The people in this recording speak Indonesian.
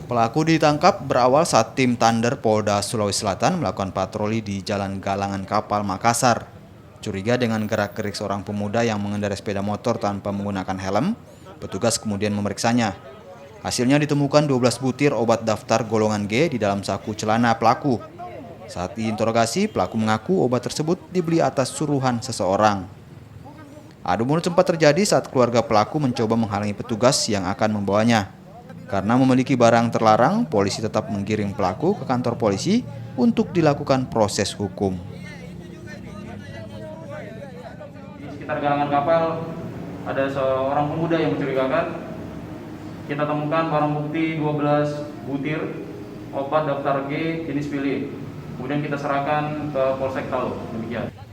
Pelaku ditangkap berawal saat tim Thunder Polda Sulawesi Selatan melakukan patroli di Jalan Galangan Kapal, Makassar. Curiga dengan gerak-gerik seorang pemuda yang mengendarai sepeda motor tanpa menggunakan helm, petugas kemudian memeriksanya. Hasilnya ditemukan 12 butir obat daftar golongan G di dalam saku celana pelaku. Saat diinterogasi, pelaku mengaku obat tersebut dibeli atas suruhan seseorang. Adu mulut sempat terjadi saat keluarga pelaku mencoba menghalangi petugas yang akan membawanya. Karena memiliki barang terlarang, polisi tetap menggiring pelaku ke kantor polisi untuk dilakukan proses hukum. Di sekitar galangan kapal ada seorang pemuda yang mencurigakan. Kita temukan barang bukti 12 butir obat daftar G jenis pilih. Kemudian kita serahkan ke Polsek Talo. Demikian.